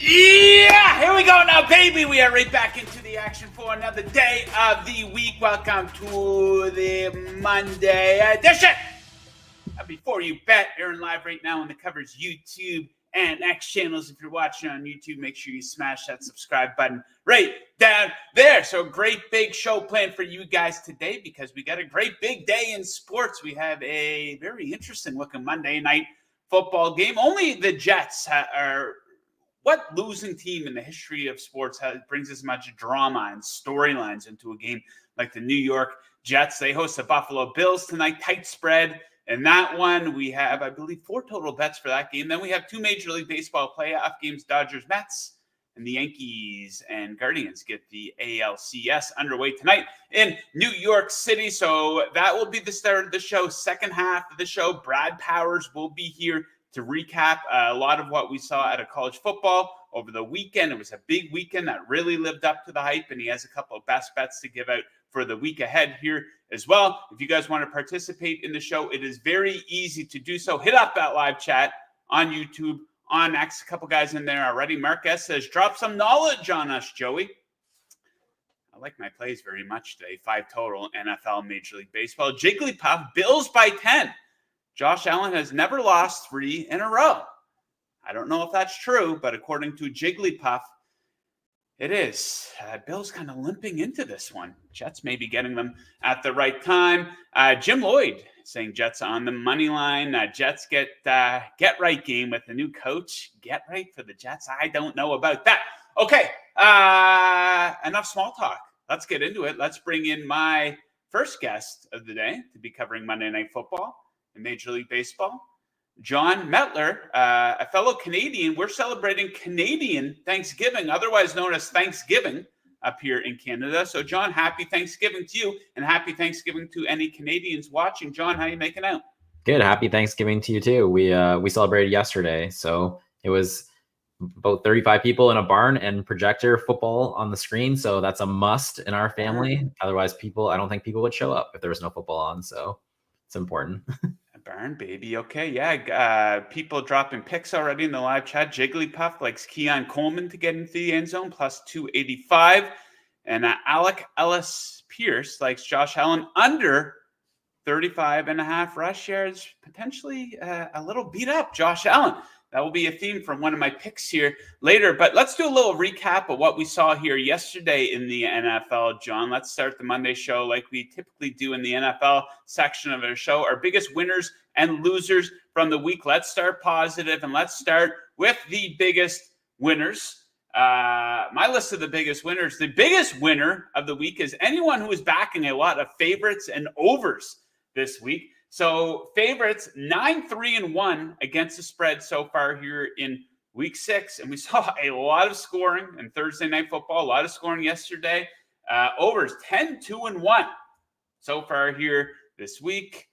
Yeah, here we go now, baby. We are right back into the action for another day of the week. Welcome to the Monday edition. Before you bet, airing live right now on the Covers YouTube and X channels. If you're watching on YouTube, make sure you smash that subscribe button right down there. So, a great big show planned for you guys today because we got a great big day in sports. We have a very interesting looking Monday night football game. Only the Jets are. What losing team in the history of sports brings as much drama and storylines into a game like the New York Jets? They host the Buffalo Bills tonight, tight spread. And that one, we have, I believe, 4 total bets for that game. Then we have 2 Major League Baseball playoff games, Dodgers, Mets, and the Yankees and Guardians get the ALCS underway tonight in New York City. So that will be the start of the show. Second half of the show, Brad Powers will be here to recap a lot of what we saw out of college football over the weekend. It was a big weekend that really lived up to the hype, and he has a couple of best bets to give out for the week ahead here as well. If you guys want to participate in the show, it is very easy to do so. Hit up that live chat on YouTube, on X. A couple guys in there already. Mark S. says, drop some knowledge on us, Joey. I like my plays very much today. 5 total, NFL, Major League Baseball. Jigglypuff, Bills by 10. Josh Allen has never lost 3 in a row. I don't know if that's true, but according to Jigglypuff, it is. Bill's kind of limping into this one. Jets may be getting them at the right time. Jim Lloyd saying Jets on the money line. Jets get right game with the new coach. Get right for the Jets. I don't know about that. Okay, enough small talk. Let's get into it. Let's bring in my first guest of the day to be covering Monday Night Football in Major League Baseball, Jon Metler, a fellow Canadian. We're celebrating Canadian Thanksgiving, otherwise known as Thanksgiving up here in Canada. So, John, happy Thanksgiving to you, and happy Thanksgiving to any Canadians watching. John, how are you making out? Good. Happy Thanksgiving to you, too. We celebrated yesterday, so it was about 35 people in a barn and projector football on the screen, so that's a must in our family. Otherwise, I don't think people would show up if there was no football on, so it's important. Barn, baby. Okay, yeah. People dropping picks already in the live chat. Jigglypuff likes Keon Coleman to get into the end zone, plus 285. And Alec Ellis Pierce likes Josh Allen under 35.5 rush yards, potentially a little beat up Josh Allen. That will be a theme from one of my picks here later. But let's do a little recap of what we saw here yesterday in the NFL, John. Let's start the Monday show like we typically do in the NFL section of our show. Our biggest winners and losers from the week. Let's start positive, and let's start with the biggest winners. My list of the biggest winners. The biggest winner of the week is anyone who is backing a lot of favorites and overs this week. So favorites 9-3-1 against the spread so far here in week 6. And we saw a lot of scoring in Thursday Night Football, a lot of scoring yesterday. Overs 10-2-1 so far here this week.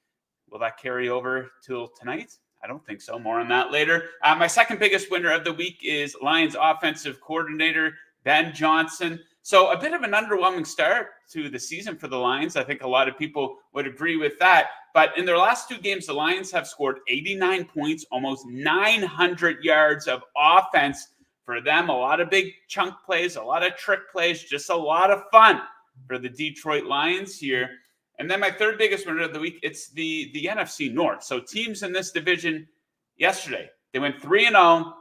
Will that carry over till tonight? I don't think so. More on that later. My second biggest winner of the week is Lions offensive coordinator Ben Johnson. So a bit of an underwhelming start to the season for the Lions. I think a lot of people would agree with that. But in their last 2 games, the Lions have scored 89 points, almost 900 yards of offense for them. A lot of big chunk plays, a lot of trick plays, just a lot of fun for the Detroit Lions here. And then my third biggest winner of the week, it's the NFC North. So teams in this division yesterday, they went 3-0.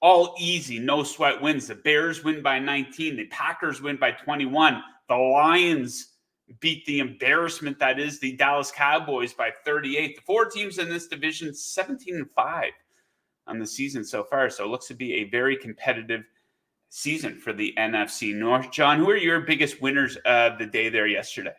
All easy, no sweat wins. The Bears win by 19. The Packers win by 21. The Lions beat the embarrassment that is the Dallas Cowboys by 38. The 4 teams in this division, 17-5 on the season so far. So it looks to be a very competitive season for the NFC North. John, who are your biggest winners of the day there yesterday?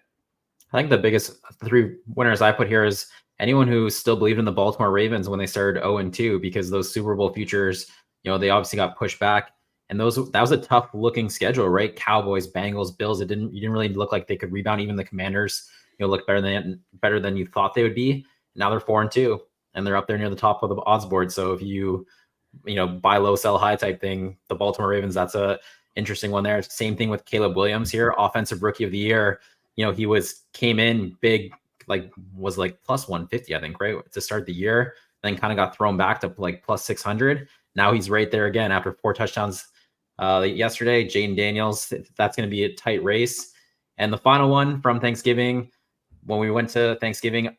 I think the biggest 3 winners I put here is anyone who still believed in the Baltimore Ravens when they started 0-2, because those Super Bowl futures, they obviously got pushed back, and that was a tough looking schedule, right? Cowboys, Bengals, Bills. You didn't really look like they could rebound. Even the Commanders, look better than you thought they would be. Now they're 4-2, and they're up there near the top of the odds board. So if you buy low, sell high type thing, the Baltimore Ravens, that's a interesting one there. Same thing with Caleb Williams here, offensive rookie of the year. He came in big, was plus 150, I think, right, to start the year. Then kind of got thrown back to plus 600. now he's right there again after 4 touchdowns yesterday. Jaden Daniels, that's going to be a tight race. And the final one from Thanksgiving, when we went to Thanksgiving,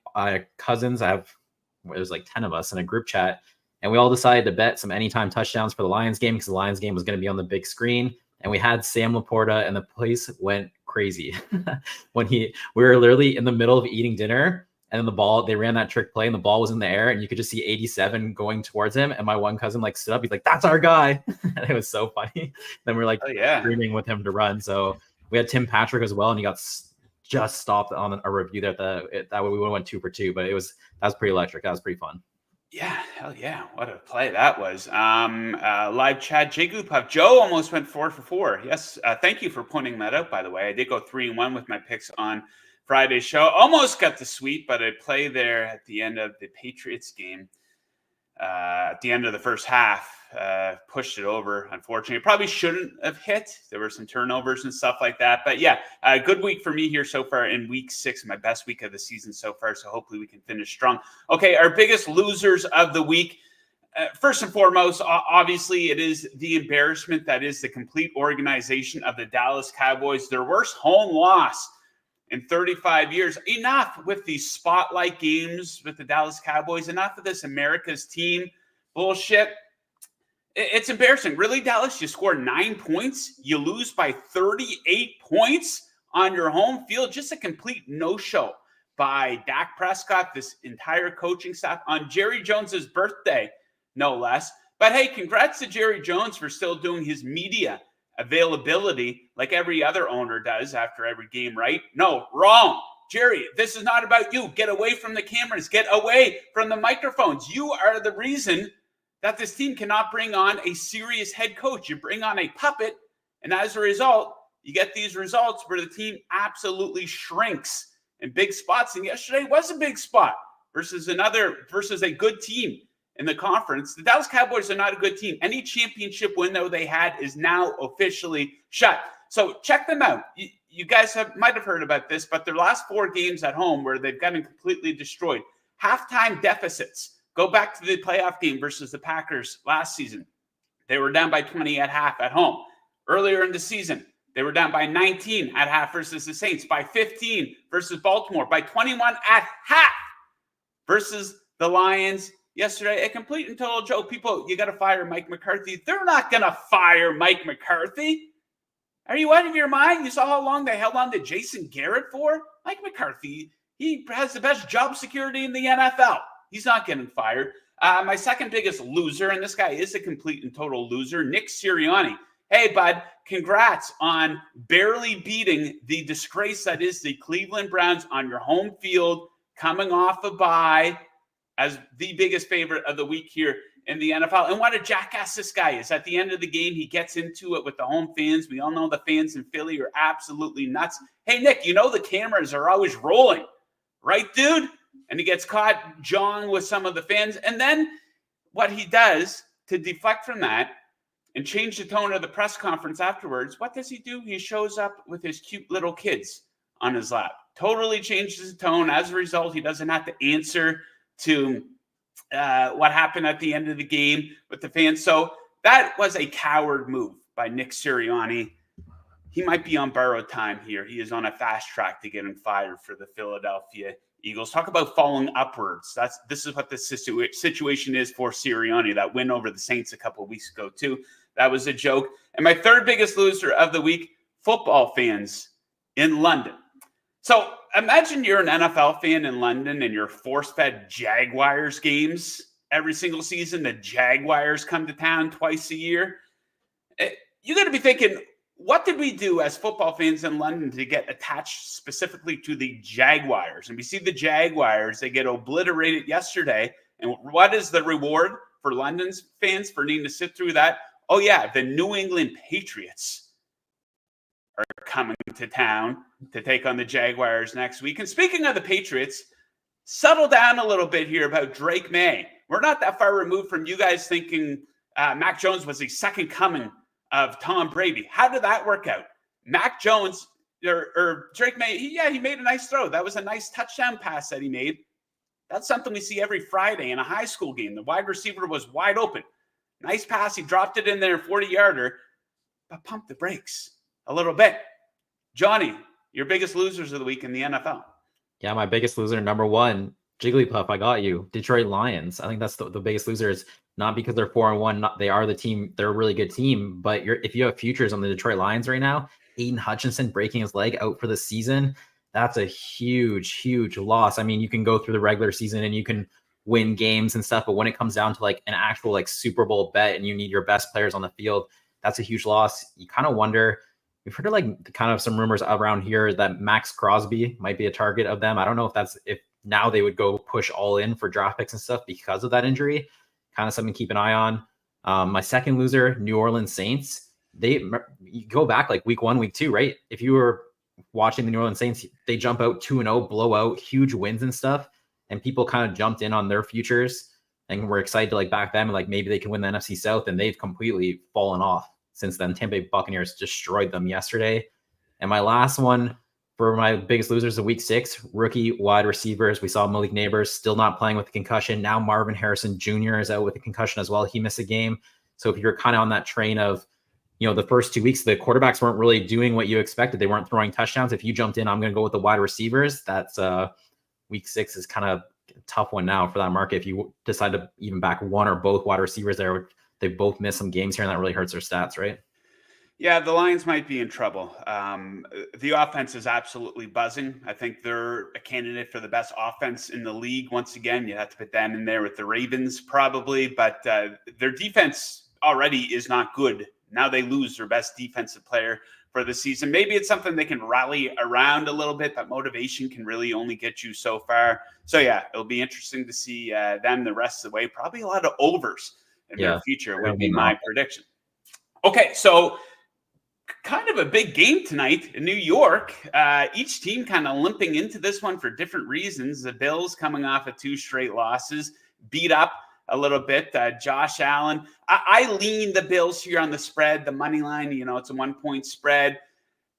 cousins, there's like 10 of us in a group chat, and we all decided to bet some anytime touchdowns for the Lions game because the Lions game was going to be on the big screen. And we had Sam Laporta, and the place went crazy when we were literally in the middle of eating dinner, and then they ran that trick play, and the ball was in the air, and you could just see 87 going towards him. And my one cousin like stood up, he's like, "That's our guy!" And it was so funny. Then we're like screaming with him to run. So we had Tim Patrick as well, and he got just stopped on a review that way we went 2 for 2, but that was pretty electric. That was pretty fun. Yeah, hell yeah. What a play that was. Live chat, Jay Goophuff. Joe almost went 4 for 4. Yes, thank you for pointing that out, by the way. I did go 3-1 with my picks on Friday's show. Almost got the sweep, but I play there at the end of the Patriots game. At the end of the first half, pushed it over. Unfortunately, probably shouldn't have hit. There were some turnovers and stuff like that. But yeah, a good week for me here so far in week 6, my best week of the season so far. So hopefully we can finish strong. Okay, our biggest losers of the week. First and foremost, obviously, it is the embarrassment that is the complete organization of the Dallas Cowboys. Their worst home loss in 35 years. Enough with these spotlight games with the Dallas Cowboys. Enough of this America's team bullshit. It's embarrassing. Really, Dallas? You score 9 points. You lose by 38 points on your home field. Just a complete no-show by Dak Prescott, this entire coaching staff on Jerry Jones's birthday, no less. But hey, congrats to Jerry Jones for still doing his media availability like every other owner does after every game, right? No, wrong. Jerry, this is not about you. Get away from the cameras. Get away from the microphones. You are the reason that this team cannot bring on a serious head coach. You bring on a puppet, and as a result, you get these results where the team absolutely shrinks in big spots. And yesterday was a big spot versus a good team in the conference. The Dallas Cowboys are not a good team. Any championship window they had is now officially shut. So check them out. You guys might have heard about this, but their last 4 games at home where they've gotten completely destroyed. Halftime deficits. Go back to the playoff game versus the Packers last season. They were down by 20 at half at home. Earlier in the season, they were down by 19 at half versus the Saints, by 15 versus Baltimore, by 21 at half versus the Lions. Yesterday, a complete and total joke. People, you got to fire Mike McCarthy. They're not going to fire Mike McCarthy. Are you out of your mind? You saw how long they held on to Jason Garrett for? Mike McCarthy, he has the best job security in the NFL. He's not getting fired. My second biggest loser, and this guy is a complete and total loser, Nick Sirianni. Hey, bud, congrats on barely beating the disgrace that is the Cleveland Browns on your home field, coming off a bye as the biggest favorite of the week here in the NFL. And what a jackass this guy is. At the end of the game, he gets into it with the home fans. We all know the fans in Philly are absolutely nuts. Hey, Nick, you know the cameras are always rolling, right, dude? And he gets caught jawing with some of the fans. And then what he does to deflect from that and change the tone of the press conference afterwards, what does he do? He shows up with his cute little kids on his lap. Totally changes the tone. As a result, he doesn't have to answer to what happened at the end of the game with the fans. So that was a coward move by Nick Sirianni. He might be on borrowed time here. He is on a fast track to get him fired for the Philadelphia Eagles. Talk about falling upwards. This is what the situation is for Sirianni. That win over the Saints a couple of weeks ago, too. That was a joke. And my third biggest loser of the week, football fans in London. So imagine you're an NFL fan in London and you're force-fed Jaguars games every single season. The Jaguars come to town twice a year. You got to be thinking, what did we do as football fans in London to get attached specifically to the Jaguars? And we see the Jaguars, they get obliterated yesterday. And what is the reward for London's fans for needing to sit through that? Oh, yeah, the New England Patriots are coming to town to take on the Jaguars next week. And speaking of the Patriots, settle down a little bit here about Drake May. We're not that far removed from you guys thinking Mac Jones was the second coming of Tom Brady. How did that work out? Mac Jones or Drake May, he made a nice throw. That was a nice touchdown pass that he made. That's something we see every Friday in a high school game. The wide receiver was wide open. Nice pass. He dropped it in there, 40-yarder, but pump the brakes a little bit. Johnny, your biggest losers of the week in the NFL. Yeah, my biggest loser, number one, Jigglypuff, I got you. Detroit Lions. I think that's the biggest loser, is not because they're 4-1. They are the team. They're a really good team. But if you have futures on the Detroit Lions right now, Aiden Hutchinson breaking his leg out for the season, that's a huge, huge loss. I mean, you can go through the regular season and you can win games and stuff, but when it comes down to like an actual like Super Bowl bet and you need your best players on the field, that's a huge loss. You kind of wonder. We've heard of like kind of some rumors around here that Max Crosby might be a target of them. I don't know if now they would go push all in for draft picks and stuff because of that injury. Kind of something to keep an eye on. My second loser, New Orleans Saints. You go back like week 1, week 2, right? If you were watching the New Orleans Saints, they jump out 2-0, blow out huge wins and stuff. And people kind of jumped in on their futures and were excited to like back them and like maybe they can win the NFC South, and they've completely fallen off since then. Tampa Bay Buccaneers destroyed them yesterday. And my last one for my biggest losers of week 6, rookie wide receivers. We saw Malik Neighbors still not playing with a concussion. Now Marvin Harrison Jr. is out with a concussion as well. He missed a game. So if you're kind of on that train of, the first 2 weeks, the quarterbacks weren't really doing what you expected. They weren't throwing touchdowns. If you jumped in, I'm going to go with the wide receivers. That's week 6 is kind of a tough one now for that market. If you decide to even back one or both wide receivers there, they both missed some games here, and that really hurts their stats, right? Yeah, the Lions might be in trouble. The offense is absolutely buzzing. I think they're a candidate for the best offense in the league. Once again, you have to put them in there with the Ravens probably, but their defense already is not good. Now they lose their best defensive player for the season. Maybe it's something they can rally around a little bit, but motivation can really only get you so far. So yeah, it'll be interesting to see them the rest of the way. Probably a lot of overs in their future would be my prediction. Okay, so kind of a big game tonight in New York. Each team kind of limping into this one for different reasons. The Bills coming off of 2 straight losses, beat up a little bit. Josh Allen. I lean the Bills here on the spread, the money line. It's a 1-point spread,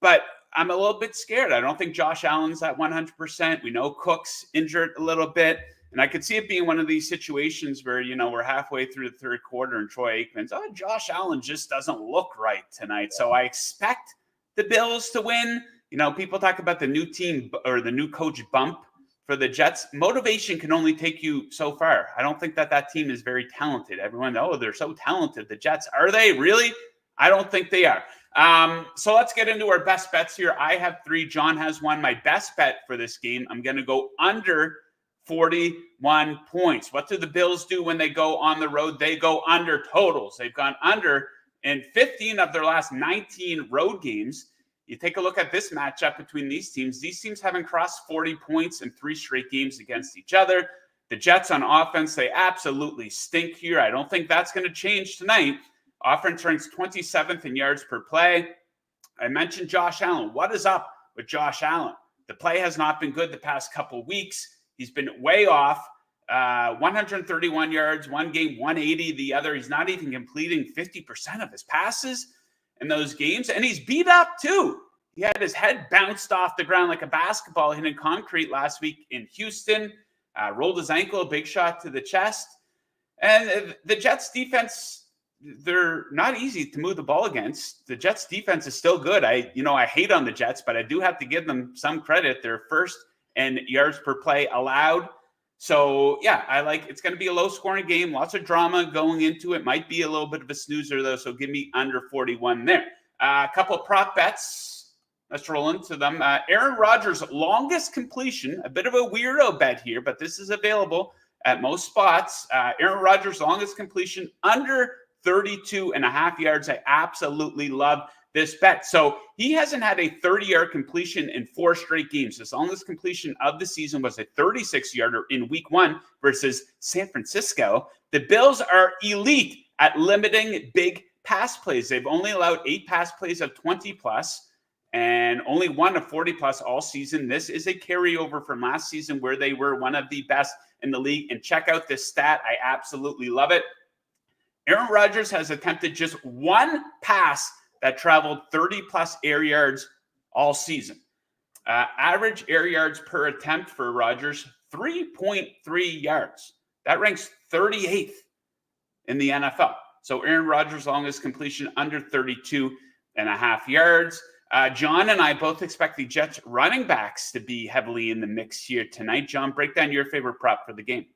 but I'm a little bit scared. I don't think Josh Allen's at 100%. We know Cook's injured a little bit. And I could see it being one of these situations where, we're halfway through the third quarter and Troy Aikman's, Josh Allen just doesn't look right tonight. So I expect the Bills to win. People talk about the new team or the new coach bump for the Jets. Motivation can only take you so far. I don't think that team is very talented. Everyone, they're so talented. The Jets, are they really? I don't think they are. So let's get into our best bets here. I have 3. John has 1. My best bet for this game, I'm going to go under 41 points. What do the Bills do when they go on the road? They go under totals. They've gone under in 15 of their last 19 road games. You take a look at this matchup between these teams. These teams haven't crossed 40 points in 3 straight games against each other. The Jets on offense, they absolutely stink here. I don't think that's going to change tonight. Offense ranks 27th in yards per play. I mentioned Josh Allen. What is up with Josh Allen? The play has not been good the past couple weeks. He's been way off. 131 yards, one game, 180 the other. He's not even completing 50% of his passes in those games. And he's beat up too. He had his head bounced off the ground like a basketball hitting concrete last week in Houston. Rolled his ankle, a big shot to the chest. And the Jets defense, they're not easy to move the ball against. The Jets defense is still good. I hate on the Jets, but I do have to give them some credit. They're first in yards per play allowed. So yeah, it's going to be a low scoring game. Lots of drama going into it. Might be a little bit of a snoozer though. So give me under 41 there. A couple of prop bets. Let's roll into them. Aaron Rodgers' longest completion, a bit of a weirdo bet here, but this is available at most spots. Aaron Rodgers' longest completion under 32.5 yards. I absolutely love this bet. So he hasn't had a 30-yard completion in 4 straight games. His longest completion of the season was a 36-yarder in week 1 versus San Francisco. The Bills are elite at limiting big pass plays. They've only allowed 8 pass plays of 20+ and only 1 of 40+ all season. This is a carryover from last season where they were one of the best in the league. And check out this stat. I absolutely love it. Aaron Rodgers has attempted just 1 pass that traveled 30+ air yards all season. Average air yards per attempt for Rodgers, 3.3 yards. That ranks 38th in the NFL. So Aaron Rodgers' longest completion under 32.5 yards. John and I both expect the Jets running backs to be heavily in the mix here tonight. John, break down your favorite prop for the game.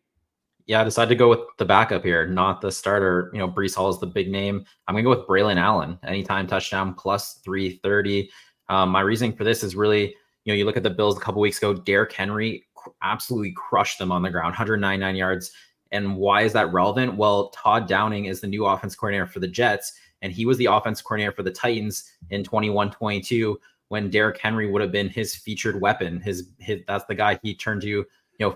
Yeah, I decided to go with the backup here, not the starter. Breece Hall is the big name. I'm going to go with Braylon Allen, anytime touchdown, plus 330. My reasoning for this is really, you look at the Bills a couple weeks ago, Derrick Henry absolutely crushed them on the ground, 199 yards. And why is that relevant? Well, Todd Downing is the new offense coordinator for the Jets, and he was the offense coordinator for the Titans in 21-22 when Derrick Henry would have been his featured weapon. His that's the guy he turned to,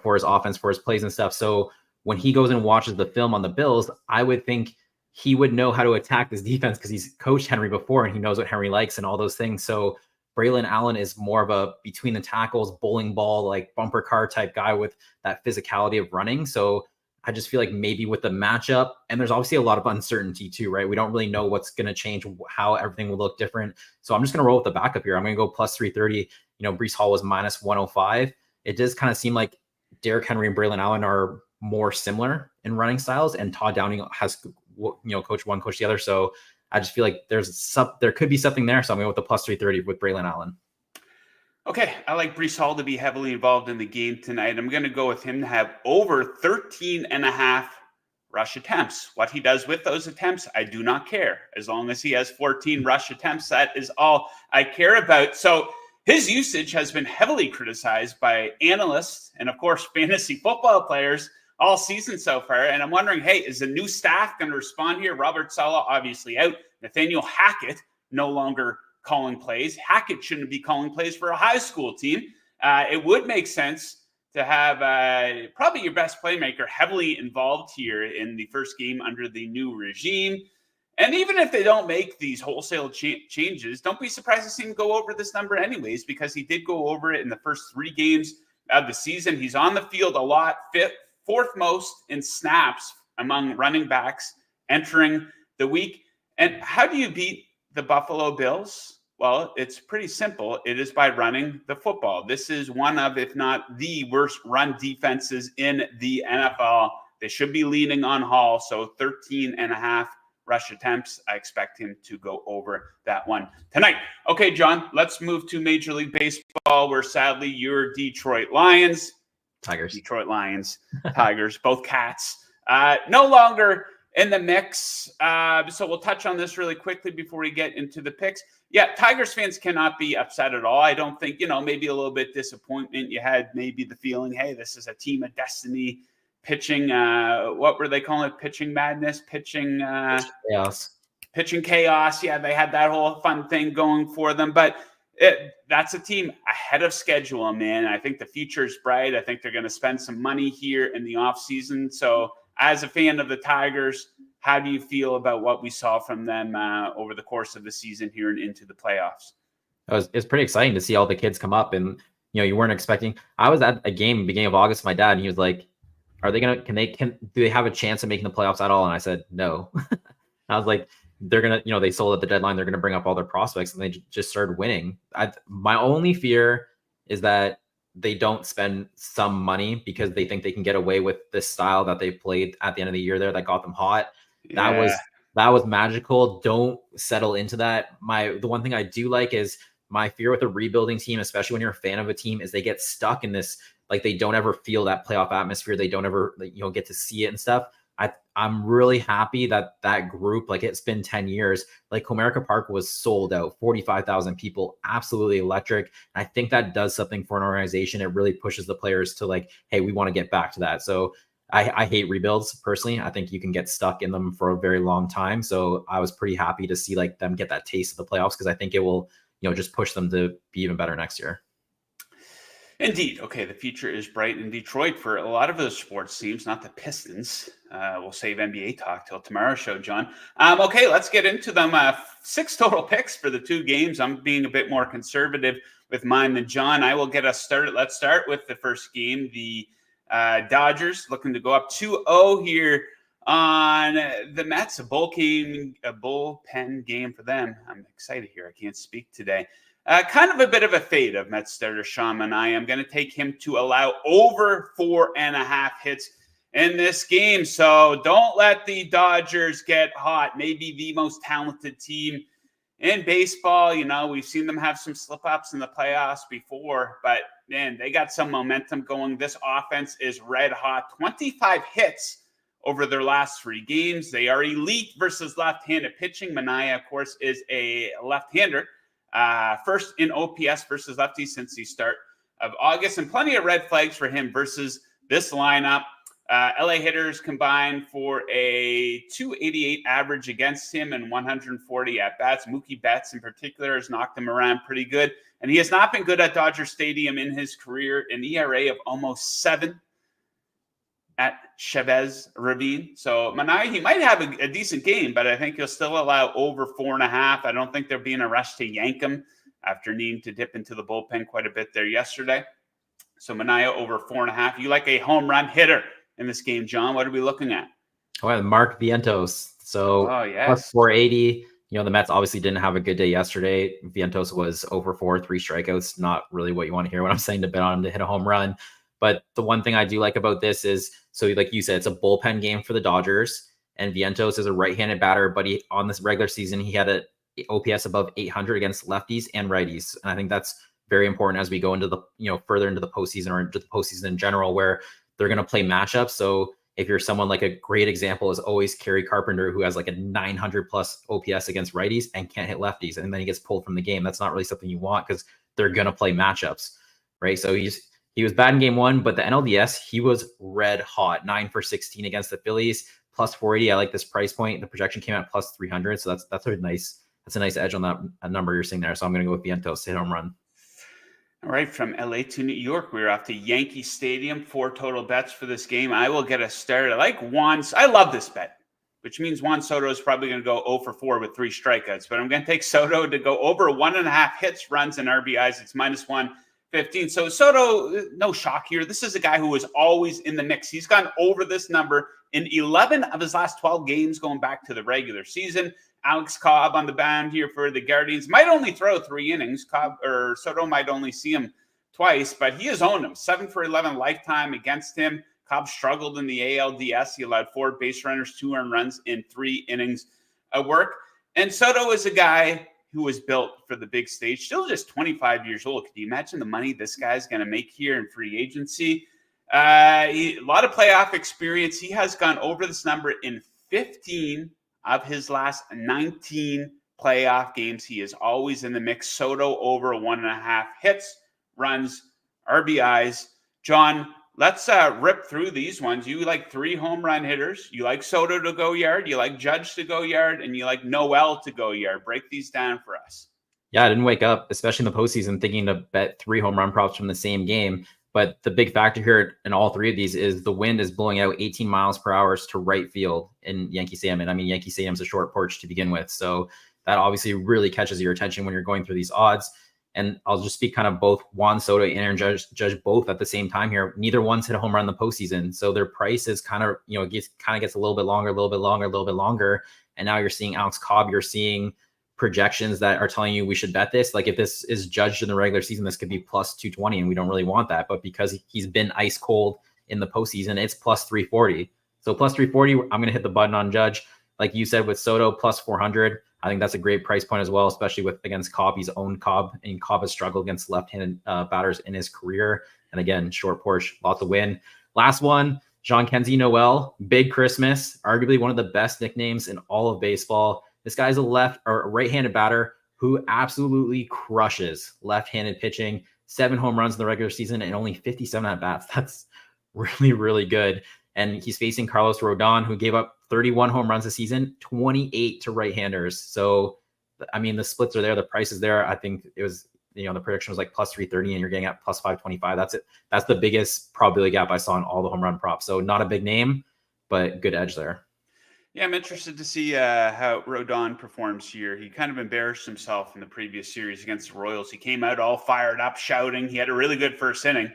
for his offense, for his plays and stuff. So when he goes and watches the film on the Bills, I would think he would know how to attack this defense because he's coached Henry before and he knows what Henry likes and all those things. So Braylon Allen is more of a between the tackles, bowling ball, like bumper car type guy with that physicality of running. So I just feel like maybe with the matchup, and there's obviously a lot of uncertainty too, right? We don't really know what's going to change, how everything will look different. So I'm just going to roll with the backup here. I'm going to go plus 330. Breece Hall was minus 105. It does kind of seem like Derrick Henry and Braylon Allen are more similar in running styles, and Todd Downing has, coach one, coach the other. So I just feel like there could be something there. So I'm going with the plus 330 with Braylon Allen. Okay, I like Breece Hall to be heavily involved in the game tonight. I'm going to go with him to have over 13.5 rush attempts. What he does with those attempts, I do not care. As long as he has 14 rush attempts, that is all I care about. So his usage has been heavily criticized by analysts and, of course, fantasy football players all season so far. And I'm wondering, hey, is the new staff going to respond here? Robert Saleh obviously out. Nathaniel Hackett no longer calling plays. Hackett shouldn't be calling plays for a high school team. It would make sense to have probably your best playmaker heavily involved here in the first game under the new regime. And even if they don't make these wholesale changes, don't be surprised to see him go over this number anyways, because he did go over it in the first 3 games of the season. He's on the field a lot, fourth most in snaps among running backs entering the week. And how do you beat the Buffalo Bills? Well, it's pretty simple. It is by running the football. This is one of, if not the worst run defenses in the NFL. They should be leaning on Hall. So 13.5 rush attempts. I expect him to go over that one tonight. Okay, John, let's move to Major League Baseball, where sadly your Detroit Lions, Detroit Lions, Tigers, both cats, no longer in the mix. So we'll touch on this really quickly before we get into the picks. Yeah, Tigers fans cannot be upset at all. I don't think, maybe a little bit disappointment. You had maybe the feeling, hey, this is a team of destiny pitching. What were they calling it? Pitching madness, pitching chaos. Pitching chaos. Yeah, they had that whole fun thing going for them. But that's a team ahead of schedule, man. I think the future is bright. I think they're going to spend some money here in the offseason. So as a fan of the Tigers, how do you feel about what we saw from them over the course of the season here and into the playoffs? It's pretty exciting to see all the kids come up, and you weren't expecting. I was at a game beginning of August with my dad, and he was like, "Are they gonna? Do they have a chance of making the playoffs at all?" And I said, "No." I was like, "They're gonna, they sold at the deadline. They're gonna bring up all their prospects, and they just started winning." My only fear is that they don't spend some money because they think they can get away with this style that they played at the end of the year there that got them hot. Yeah. That was magical. Don't settle into that. The one thing I do like is my fear with a rebuilding team, especially when you're a fan of a team, is they get stuck in this, like they don't ever feel that playoff atmosphere. They don't ever, get to see it and stuff. I'm really happy that group, like it's been 10 years, like Comerica Park was sold out, 45,000 people, absolutely electric. And I think that does something for an organization. It really pushes the players to like, hey, we want to get back to that. So I hate rebuilds personally. I think you can get stuck in them for a very long time. So I was pretty happy to see like them get that taste of the playoffs, because I think it will, just push them to be even better next year. Indeed. Okay, the future is bright in Detroit for a lot of those sports teams, not the Pistons. We'll save NBA talk till tomorrow's show, John. Okay, let's get into them. 6 total picks for the 2 games. I'm being a bit more conservative with mine than John. I will get us started. Let's start with the first game. The Dodgers looking to go up 2-0 here on the Mets. A bullpen game for them. I'm excited here. I can't speak today. Kind of a bit of a fade of Mets starter Sean Manaea. I'm going to take him to allow over 4.5 hits in this game. So don't let the Dodgers get hot. Maybe the most talented team in baseball. You know, we've seen them have some slip-ups in the playoffs before, but man, they got some momentum going. This offense is red hot. 25 hits over their last 3 games. They are elite versus left-handed pitching. Manaea, of course, is a left-hander. First in OPS versus lefties since the start of August, and plenty of red flags for him versus this lineup. LA hitters combined for a 288 average against him and 140 at-bats. Mookie Betts in particular has knocked him around pretty good, and he has not been good at Dodger Stadium in his career. An ERA of almost 7 at Chavez Ravine. So Manaea, he might have a decent game, but I think he'll still allow over 4.5. I don't think there'll be in a rush to yank him after needing to dip into the bullpen quite a bit there yesterday. So Manaea over 4.5. You like a home run hitter in this game, John? What are we looking at? Oh, Mark Vientos. So plus 480. You know, the Mets obviously didn't have a good day yesterday. Vientos was over 4, 3 strikeouts. Not really what you want to hear when I'm saying to bet on him to hit a home run. But the one thing I do like about this is, so like you said, it's a bullpen game for the Dodgers, and Vientos is a right-handed batter, but on this regular season, he had an OPS above 800 against lefties and righties. And I think that's very important as we go into the, further into the postseason or into the postseason in general, where they're going to play matchups. So if you're someone, like a great example is always Kerry Carpenter, who has like a 900 plus OPS against righties and can't hit lefties, and then he gets pulled from the game. That's not really something you want because they're going to play matchups, right? So he was bad in game 1, but the NLDS, he was red hot, 9 for 16 against the Phillies, plus 480. I like this price point. The projection came out plus 300, so that's a nice edge on that number you're seeing there. So I'm going to go with Vientos to hit home run. All right, from LA to New York, we're off to Yankee Stadium. 4 total bets for this game. I will get us started. I love this bet, which means Juan Soto is probably going to go 0 for 4 with 3 strikeouts. But I'm going to take Soto to go over 1.5 hits, runs, and RBIs. It's minus 115. So Soto, no shock here. This is a guy who is always in the mix. He's gone over this number in 11 of his last 12 games going back to the regular season. Alex Cobb on the mound here for the Guardians might only throw 3 innings. Soto might only see him twice, but he has owned him. 7 for 11 lifetime against him. Cobb struggled in the ALDS. He allowed 4 base runners, 2 earned runs in 3 innings of work. And Soto is a guy who was built for the big stage, still just 25 years old. Can you imagine the money this guy's going to make here in free agency? A lot of playoff experience. He has gone over this number in 15 of his last 19 playoff games. He is always in the mix. Soto over 1.5 hits, runs, RBIs. John, let's rip through these ones. You like 3 home run hitters. You like Soto to go yard. You like Judge to go yard. And you like Noel to go yard. Break these down for us. Yeah, I didn't wake up, especially in the postseason, thinking to bet 3 home run props from the same game. But the big factor here in all 3 of these is the wind is blowing out 18 miles per hour to right field in Yankee Stadium. And I mean, Yankee Stadium's a short porch to begin with. So that obviously really catches your attention when you're going through these odds. And I'll just speak kind of both Juan Soto and Aaron Judge both at the same time here. Neither one's hit a home run in the postseason. So their price is kind of, gets a little bit longer. And now you're seeing Alex Cobb, you're seeing projections that are telling you we should bet this. Like if this is judged in the regular season, this could be plus 220, and we don't really want that. But because he's been ice cold in the postseason, it's plus 340. So plus 340, I'm going to hit the button on Judge. Like you said with Soto, plus 400. I think that's a great price point as well, especially against Cobb. He's owned Cobb, and Cobb has struggled against left-handed batters in his career. And again, short porch, lots of win. Last one, Jean-Kenzie Noel, Big Christmas, arguably one of the best nicknames in all of baseball. This guy's a right-handed batter who absolutely crushes left-handed pitching. 7 home runs in the regular season and only 57 at-bats. That's really, really good. And he's facing Carlos Rodon, who gave up 31 home runs this season, 28 to right-handers. So, I mean, the splits are there. The price is there. I think it was, the prediction was like plus 330, and you're getting at plus 525. That's it. That's the biggest probability gap I saw in all the home run props. So not a big name, but good edge there. Yeah, I'm interested to see how Rodon performs here. He kind of embarrassed himself in the previous series against the Royals. He came out all fired up, shouting. He had a really good first inning,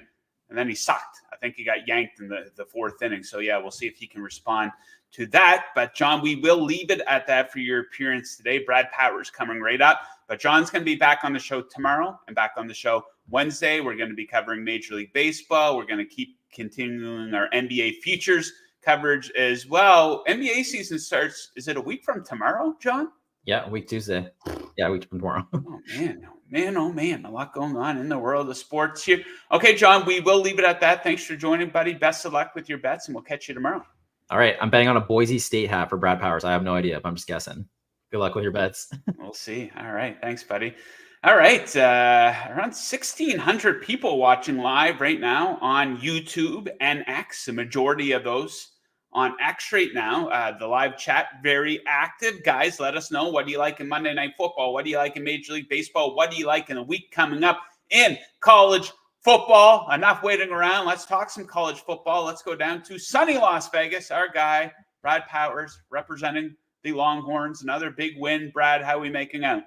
and then he sucked. I think he got yanked in the 4th inning. So, yeah, we'll see if he can respond to that. But, John, we will leave it at that for your appearance today. Brad Powers coming right up. But John's going to be back on the show tomorrow and back on the show Wednesday. We're going to be covering Major League Baseball. We're going to keep continuing our NBA futures coverage as well. NBA season starts, is it a week from tomorrow, John? Yeah, week Tuesday. Yeah, week from tomorrow. Oh, man. A lot going on in the world of sports here. Okay, John, we will leave it at that. Thanks for joining, buddy. Best of luck with your bets, and we'll catch you tomorrow. All right, I'm betting on a Boise State hat for Brad Powers. I have no idea, but I'm just guessing. Good luck with your bets. We'll see. All right. Thanks, buddy. All right. Around 1,600 people watching live right now on YouTube and X. The majority of those on X right now. The live chat, very active. Guys, let us know. What do you like in Monday Night Football? What do you like in Major League Baseball? What do you like in a week coming up in college football? Enough waiting around. Let's talk some college football. Let's go down to sunny Las Vegas. Our guy, Brad Powers, representing the Longhorns. Another big win. Brad, how are we making out?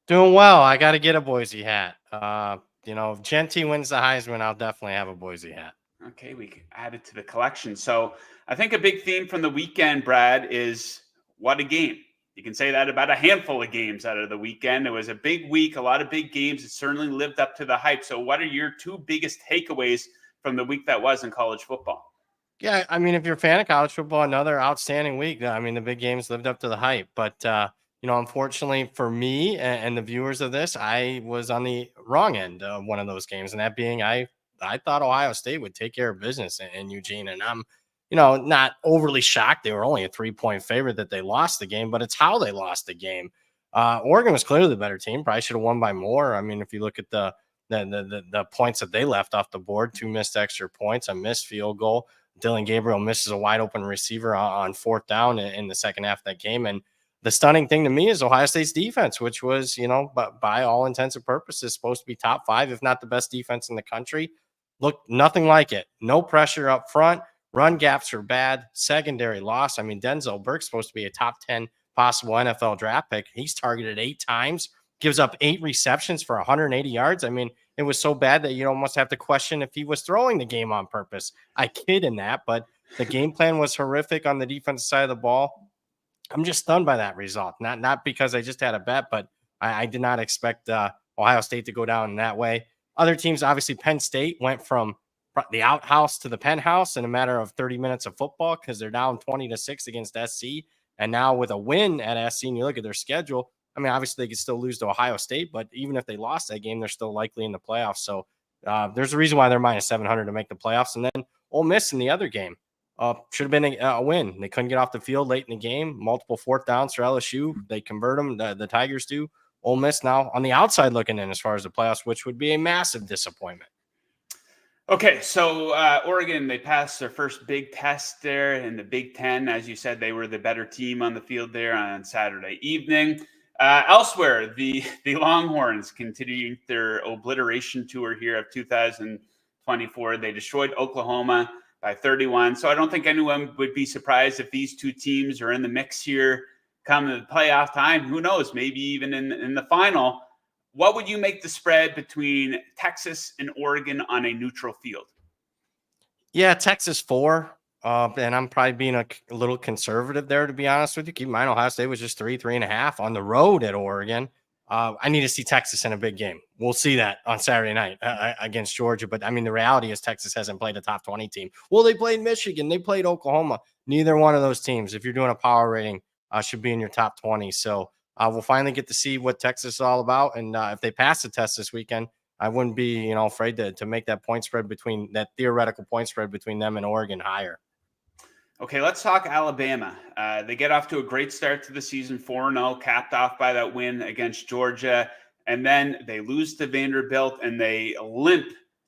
Doing well. I got to get a Boise hat. If Genty wins the Heisman, I'll definitely have a Boise hat. Okay, we can add it to the collection. So I think a big theme from the weekend, Brad, is what a game. You can say that about a handful of games out of the weekend. It was a big week, a lot of big games. It certainly lived up to the hype. So what are your two biggest takeaways from the week that was in college football? Yeah, I mean, if you're a fan of college football, another outstanding week. I mean, the big games lived up to the hype. But, unfortunately for me and the viewers of this, I was on the wrong end of one of those games. And that being, I thought Ohio State would take care of business in Eugene. And I'm, not overly shocked. They were only a 3-point favorite that they lost the game, but it's how they lost the game. Oregon was clearly the better team. Probably should have won by more. I mean, if you look at the points that they left off the board, 2 missed extra points, a missed field goal. Dylan Gabriel misses a wide open receiver on 4th down in the second half of that game. And the stunning thing to me is Ohio State's defense, which was, but by all intents and purposes, supposed to be top 5, if not the best defense in the country. Looked nothing like it. No pressure up front. Run gaps are bad. Secondary loss. I mean, Denzel Burke's supposed to be a top 10 possible NFL draft pick. He's targeted 8 times, gives up 8 receptions for 180 yards. I mean, it was so bad that you almost have to question if he was throwing the game on purpose. I kid in that, but the game plan was horrific on the defensive side of the ball. I'm just stunned by that result. Not because I just had a bet, but I did not expect Ohio State to go down in that way. Other teams, obviously, Penn State went from the outhouse to the penthouse in a matter of 30 minutes of football because they're down 20-6 against SC. And now with a win at SC, and you look at their schedule, I mean, obviously they could still lose to Ohio State, but even if they lost that game, they're still likely in the playoffs. So there's a reason why they're minus 700 to make the playoffs. And then Ole Miss in the other game should have been a win. They couldn't get off the field late in the game. Multiple 4th downs for LSU. They convert them. The Tigers do. Ole Miss now on the outside looking in as far as the playoffs, which would be a massive disappointment. Okay, so Oregon, they passed their first big test there in the Big Ten. As you said, they were the better team on the field there on Saturday evening. Elsewhere, the Longhorns continuing their obliteration tour here of 2024. They destroyed Oklahoma by 31. So I don't think anyone would be surprised if these two teams are in the mix here come the playoff time. Who knows? Maybe even in the final. What would you make the spread between Texas and Oregon on a neutral field? Yeah, Texas 4. And I'm probably being a little conservative there, to be honest with you. Keep in mind, Ohio State was just 3.5 on the road at Oregon. I need to see Texas in a big game. We'll see that on Saturday night against Georgia. But, I mean, the reality is Texas hasn't played a top 20 team. Well, they played Michigan. They played Oklahoma. Neither one of those teams, if you're doing a power rating, should be in your top 20. So we'll finally get to see what Texas is all about. And if they pass the test this weekend, I wouldn't be, afraid to make that point spread between that theoretical point spread between them and Oregon higher. Okay, let's talk Alabama. They get off to a great start to the season, 4-0, capped off by that win against Georgia. And then they lose to Vanderbilt and they limp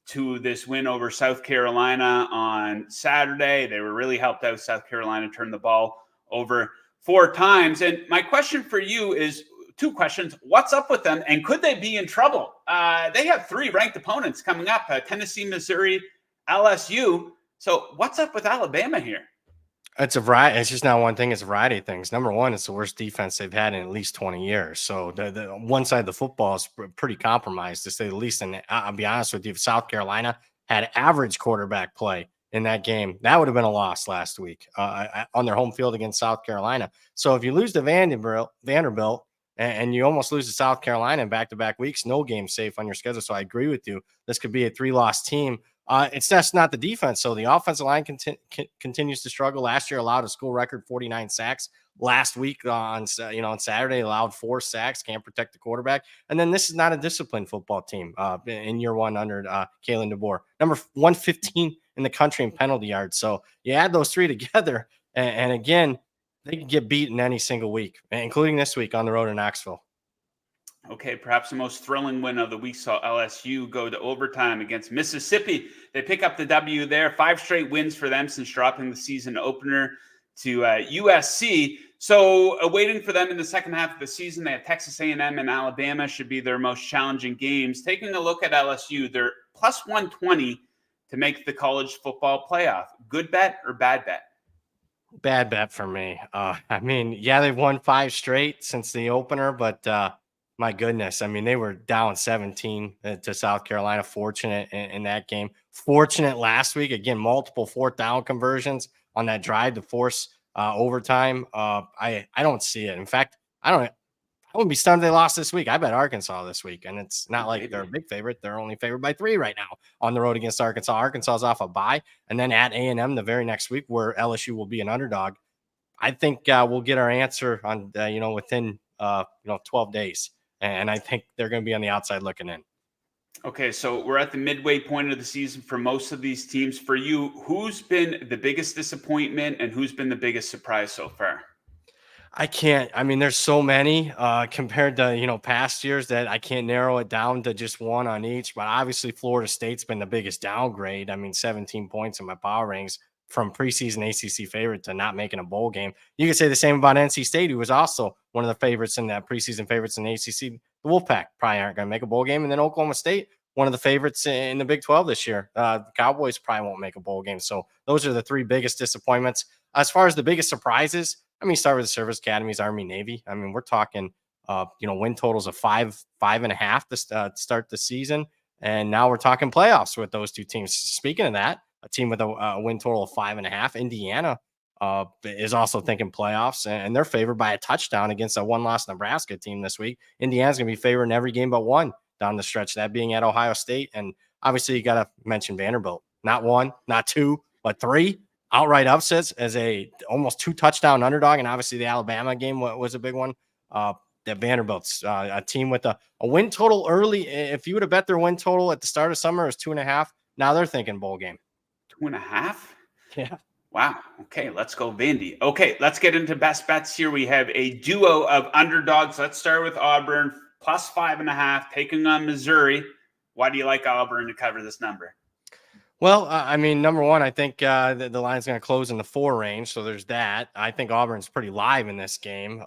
to this win over South Carolina on Saturday. They were really helped out. South Carolina turned the ball over 4 times. And my question for you is 2 questions. What's up with them? And could they be in trouble? They have 3 ranked opponents coming up, Tennessee, Missouri, LSU. So what's up with Alabama here? It's a variety. It's just not one thing. It's a variety of things. Number one, it's the worst defense they've had in at least 20 years. So the one side of the football is pretty compromised, to say the least. And I'll be honest with you, if South Carolina had average quarterback play in that game, that would have been a loss last week on their home field against South Carolina. So if you lose to Vanderbilt and you almost lose to South Carolina in back-to-back weeks, no game safe on your schedule. So I agree with you. This could be a 3-loss team. It's just not the defense. So the offensive line continues to struggle. Last year allowed a school record 49 sacks. Last week on Saturday allowed 4 sacks. Can't protect the quarterback. And then this is not a disciplined football team in year one under Kalen DeBoer. Number 115 in the country in penalty yards. So you add those 3 together, and again, they can get beaten any single week, including this week on the road in Knoxville. Okay, perhaps the most thrilling win of the week saw LSU go to overtime against Mississippi. They pick up the W there. 5 straight wins for them since dropping the season opener to USC. So waiting for them in the second half of the season, they have Texas A&M and Alabama should be their most challenging games. Taking a look at LSU, they're plus 120 to make the college football playoff. Good bet or bad bet? Bad bet for me. I mean, yeah, they've won 5 straight since the opener, but my goodness, I mean, they were down 17 to South Carolina. Fortunate in that game. Fortunate last week. Again, multiple 4th down conversions on that drive to force overtime. I don't see it. In fact, I wouldn't be stunned if they lost this week. I bet Arkansas this week, and it's not like they're a big favorite. They're only favored by 3 right now on the road against Arkansas. Arkansas is off a bye, and then at A&M the very next week, where LSU will be an underdog. I think we'll get our answer on within 12 days, and I think they're going to be on the outside looking in. Okay, so we're at the midway point of the season for most of these teams. For you, who's been the biggest disappointment and who's been the biggest surprise so far? I mean, there's so many compared to, past years that I can't narrow it down to just one on each. But obviously, Florida State's been the biggest downgrade. I mean, 17 points in my power rings from preseason ACC favorite to not making a bowl game. You could say the same about NC State, who was also one of the favorites in that preseason favorites in the ACC. The Wolfpack probably aren't going to make a bowl game. And then Oklahoma State, one of the favorites in the Big 12 this year. The Cowboys probably won't make a bowl game. So those are the 3 biggest disappointments. As far as the biggest surprises, start with the service academies, Army, Navy. I mean, we're talking, win totals of 5.5 to start the season. And now we're talking playoffs with those 2 teams. Speaking of that, a team with a win total of 5.5, Indiana is also thinking playoffs, and they're favored by a touchdown against a 1-loss Nebraska team this week. Indiana's going to be favored in every game but 1 down the stretch, that being at Ohio State. And obviously you got to mention Vanderbilt, not 1, not 2, but 3 outright upsets as a almost 2 touchdown underdog. And obviously the Alabama game was a big one. That Vanderbilt's a team with a win total early. If you would have bet their win total at the start of summer, it was 2.5. Now they're thinking bowl game. 2.5? Yeah. Wow. Okay, let's go Vandy. Okay, let's get into best bets here. We have a duo of underdogs. Let's start with Auburn, plus 5.5, taking on Missouri. Why do you like Auburn to cover this number? Well, number one, I think the line's going to close in the 4 range. So there's that. I think Auburn's pretty live in this game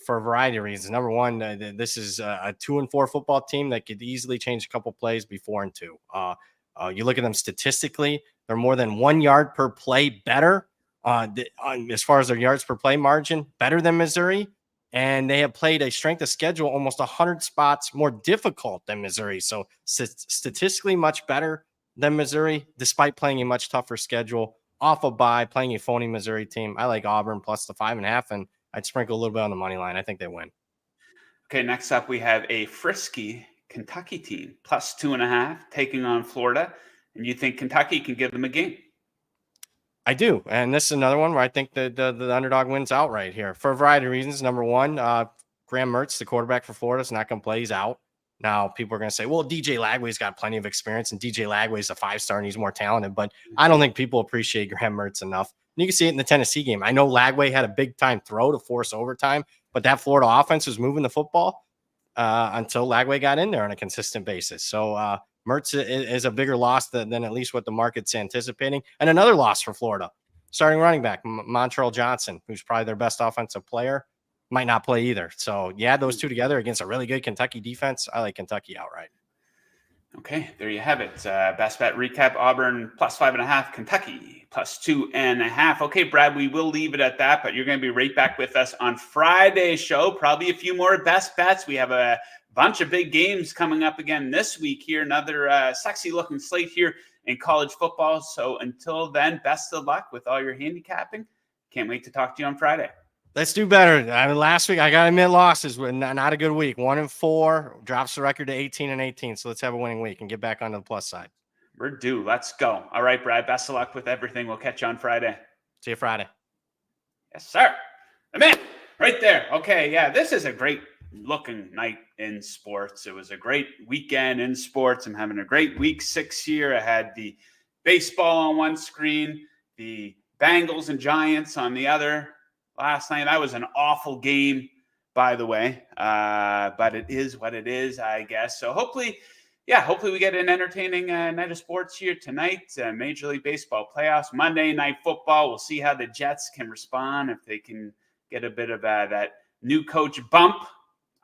for a variety of reasons. Number one, this is a 2-4 football team that could easily change a couple plays before and 2. You look at them statistically, they're more than 1 yard per play better as far as their yards per play margin, better than Missouri. And they have played a strength of schedule almost 100 spots more difficult than Missouri. So statistically much better than Missouri, despite playing a much tougher schedule, off a bye, playing a phony Missouri team. I like Auburn plus the 5.5, and I'd sprinkle a little bit on the money line. I think they win. Okay, next up we have a frisky Kentucky team, plus 2.5, taking on Florida. And you think Kentucky can give them a game? I do. And this is another one where I think the underdog wins outright here for a variety of reasons. Number one, Graham Mertz, the quarterback for Florida, is not going to play. He's out. Now, people are going to say, well, DJ Lagway's got plenty of experience, and DJ Lagway's a 5-star, and he's more talented. But I don't think people appreciate Graham Mertz enough. And you can see it in the Tennessee game. I know Lagway had a big-time throw to force overtime, but that Florida offense was moving the football until Lagway got in there on a consistent basis. So Mertz is a bigger loss than at least what the market's anticipating. And another loss for Florida, starting running back, Montrell Johnson, who's probably their best offensive player, might not play either. So you add those 2 together against a really good Kentucky defense. I like Kentucky outright. Okay, there you have it. Best bet recap: Auburn plus 5.5, Kentucky plus 2.5. Okay, Brad, we will leave it at that, but you're going to be right back with us on Friday's show. Probably a few more best bets. We have a bunch of big games coming up again this week here. Another sexy looking slate here in college football. So until then, best of luck with all your handicapping. Can't wait to talk to you on Friday. Let's do better. I mean, last week, I got to admit, losses were not a good week. 1-4 drops the record to 18-18. So let's have a winning week and get back onto the plus side. We're due. Let's go. All right, Brad. Best of luck with everything. We'll catch you on Friday. See you Friday. Yes, sir. The man right there. Okay, yeah, this is a great looking night in sports. It was a great weekend in sports. I'm having a great week 6 here. I had the baseball on one screen, the Bengals and Giants on the other last night. That was an awful game, by the way, but it is what it is, I guess. So hopefully we get an entertaining night of sports here tonight. Major League Baseball playoffs, Monday Night Football. We'll see how the Jets can respond, if they can get a bit of that new coach bump.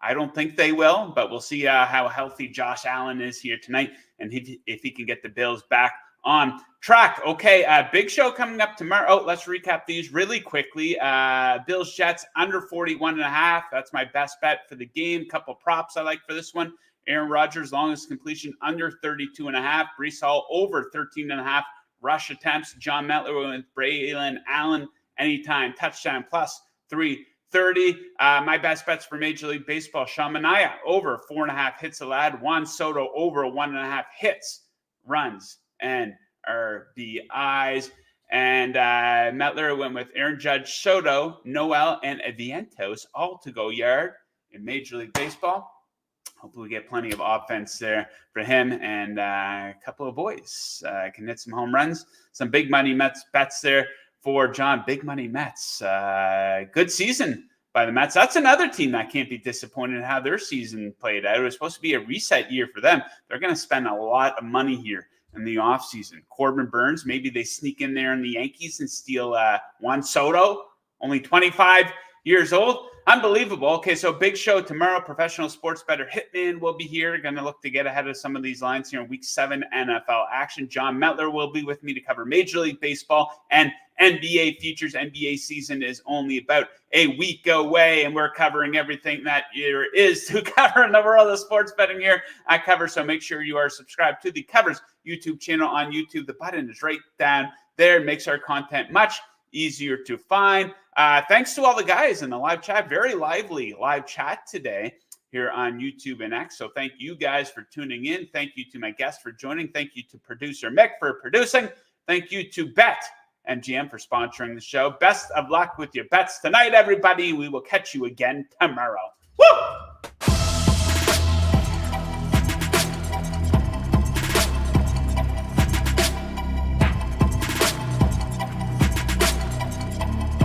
I don't think they will, but we'll see how healthy Josh Allen is here tonight, and if he can get the Bills back on track. Okay, big show coming up tomorrow. Oh, let's recap these really quickly. Bills Jets under 41.5. That's my best bet for the game. Couple props I like for this one. Aaron Rodgers, longest completion under 32.5. Breece Hall over 13.5 rush attempts. Jon Metler with Braylon Allen anytime touchdown plus 330. My best bets for Major League Baseball: Sean Manaea over 4.5 hits allowed. Juan Soto over 1.5 hits, runs, and RBIs. And Metler went with Aaron Judge, Soto, Noel, and Vientos all to go yard in Major League Baseball. Hopefully we get plenty of offense there for him, and a couple of boys can hit some home runs. Some big money Mets bets there for John. Big money Mets. Good season by the Mets. That's another team that can't be disappointed in how their season played out. It was supposed to be a reset year for them. They're going to spend a lot of money here in the offseason. Corbin Burns, maybe they sneak in there in the Yankees and steal Juan Soto, only 25 years old. Unbelievable. Okay, so big show tomorrow. Professional sports bettor Hitman will be here. Going to look to get ahead of some of these lines here in Week 7 NFL action. Jon Metler will be with me to cover Major League Baseball and NBA futures. NBA season is only about a week away, and we're covering everything that there is to cover in the world of sports betting here at Cover. So make sure you are subscribed to the Covers YouTube channel on YouTube. The button is right down there. It makes our content much easier to find. Thanks to all the guys in the live chat. Very lively live chat today here on YouTube and X. So thank you guys for tuning in. Thank you to my guests for joining. Thank you to producer Mick for producing. Thank you to BetMGM for sponsoring the show. Best of luck with your bets tonight, everybody. We will catch you again tomorrow. Woo!